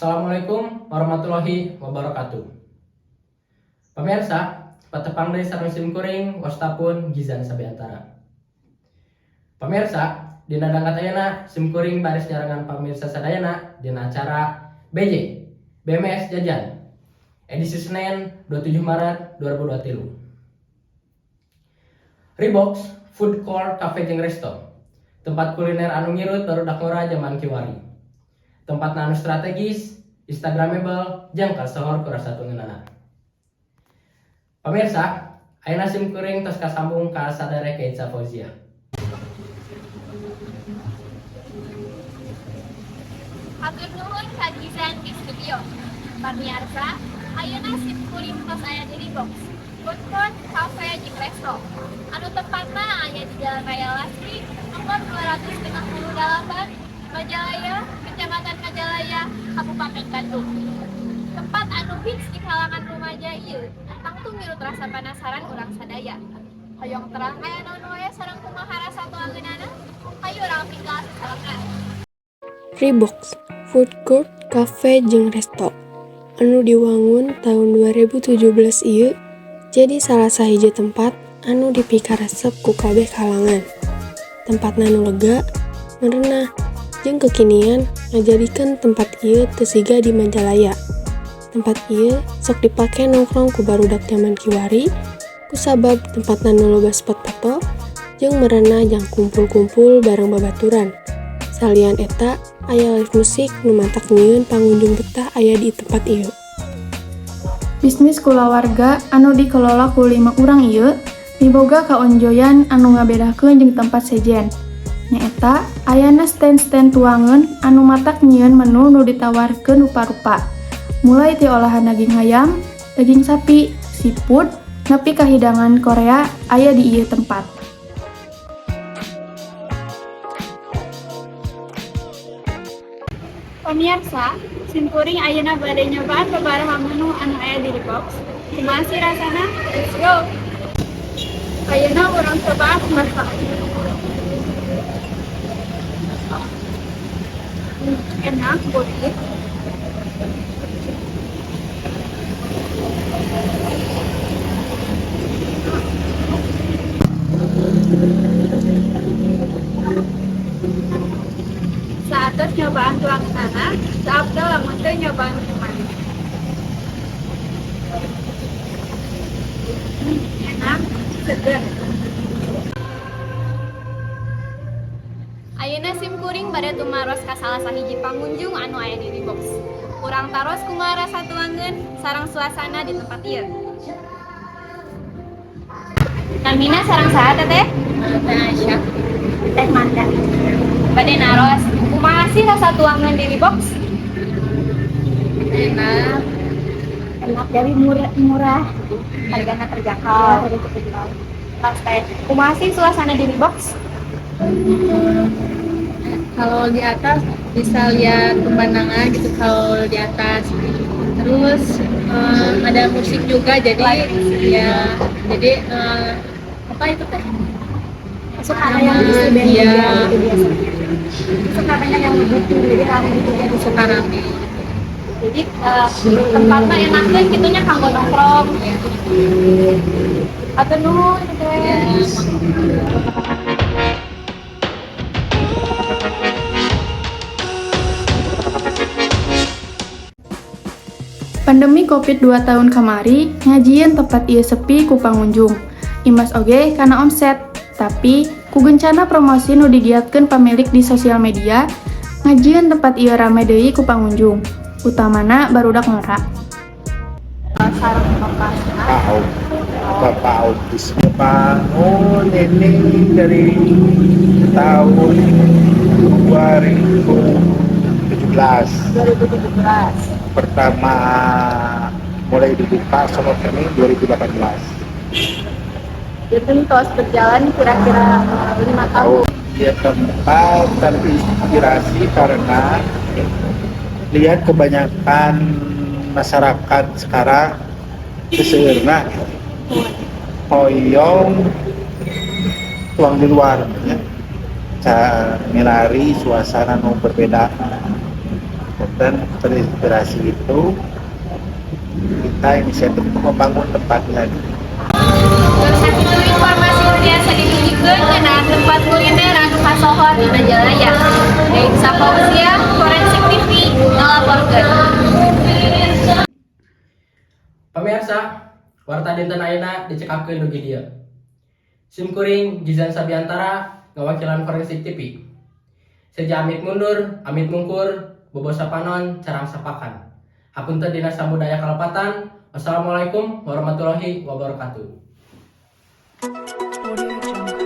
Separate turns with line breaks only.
Assalamualaikum warahmatullahi wabarakatuh. Pemirsa, patepang dari sareng simkuring wastapun gizan sabiantara. Pemirsa, dina dangkat ayeuna simkuring baris nyarangan pemirsa sadayana dina acara BJ BMS Jajan edisi Senin 27 Maret 2023. Reeboks Food Court Cafe jeung Resto, tempat kuliner anu ngirut barudak ngora zaman kiwari. Tempat anu strategis, instagramable, jeung kasohor ku rasa tungeunana. Pemirsa, ayeuna simkuring tos kasambung ka sadere Keitsa Fauzia.
Hatur nuhun kagizan di studio. Pamirsa, ayeuna simkuring tos aya di Reeboks Food Court Cafe jeung Resto. Anu tepatna aya di Jalan Raya Lasri, nomor 258, Majalaya, Kecamatan Majalaya, Kabupaten Bandung. Tempat anu hits di kalangan rumaja ieu, tangtung mirut rasa penasaran urang sadaya. Hoyong terang aya naon wae sareng kumaha rasa tuangeunana? Hayu urang tinggal sasalekan.
Reeboks Food Court Cafe jeung Resto anu diwangun tahun 2017 ieu jadi salah sahiji tempat anu dipikaresep ku kabeh kalangan. Tempatna anu lega, ngerenah, jeung kekinian ngajadikeun tempat ieu teu siga di Majalaya. Tempat ieu sok dipake nongkrong ku barudak zaman kiwari kusabab tempatna nu loba spot foto jeung merenah jang kumpul-kumpul bareng babaturan. Salian eta aya live musik nu mantak nyieun pangunjung betah aya di tempat ieu.
Bisnis kulawarga anu dikelola ku 5 urang ieu miboga kaonjoyan anu ngabedakeun jeung tempat sejen. Nyaeta ayana stand-stand tuangeun anu matak nyieun menu nu ditawarkeun rupa-rupa. Mulai ti olahan daging ayam, daging sapi, seafood, nepi ka hidangan Korea aya di ieu tempat.
Pemirsa, simkuring ayeuna bade nyobaan babaraha menu anu aya di Reeboks. Kumaha sih rasana? Let's go. Ayeuna urang coba masak. Enak, gurih. Saatos nyobaan tuang tanah, saabda lamun teu nyobaan kumaha. Enak, seger. Ayeuna simkuring bade tumaros ka salah sahiji pangunjung anu aya di Reeboks. Urang taros kumaha rasa tuangeun sareng suasana di tempat ieu. Namina sareng saha Teteh? Nasya. Teh Manda. Bade naros, kumaha sih rasa tuangeun di Reeboks? Enak. Enak dari murah. Harganya terjangkau. Terus teh, kumaha sih suasana di Reeboks?
Kalau di atas bisa lihat pemandangan gitu kalau di atas, terus ada musik juga jadi ya jadi apa itu teh
Suka yang isi band
ya
gitu biasa. Suka yang begitu, jadi rame gitu ya.
suka rame.
Jadi tempatnya enaknya gitunya kanggo nongkrong. Atau nuhun Teh.
Pandemi Covid 2 tahun kamari ngajieun tempat ieu sepi ku pangunjung. Imbas oge kana omset, tapi ku gencana promosi nu digiatkeun pamilik di sosial media, ngajieun tempat ieu rame deui ku pangunjung. Utamana barudak ngora.
Sareng lokasna.
Bapak autisme Pak. Oh, ini dari tahun 2017.
2017.
Pertama mulai dibuka sama kami 2018.
Jadi tos berjalan kira-kira 5 tahun.
Dia tempat terinspirasi karena lihat kebanyakan masyarakat sekarang keseueurna hoyong tuang di luar ya. Milari suasana nu berbeda. Dan terinspirasi itu kita inisiatif untuk membangun tempat lagi.
Terus satu informasi biasa ditunjukkan ngenaan tempat kuliner anu kasohor di Majalaya. Dari Sapausia, Forensik TV, ngalaporkeun.
Pemirsa, warta dinten ayeuna dicekakeun dugi dieu. Simkuring Gizan Sabiantara, ngawakilan Forensik TV. Seja amit mundur, amit mungkur, bobo sapanon, carang sapakan. Hapunten dina samudaya kalepatan. Wassalamualaikum warahmatullahi wabarakatuh.
Audio Jungle.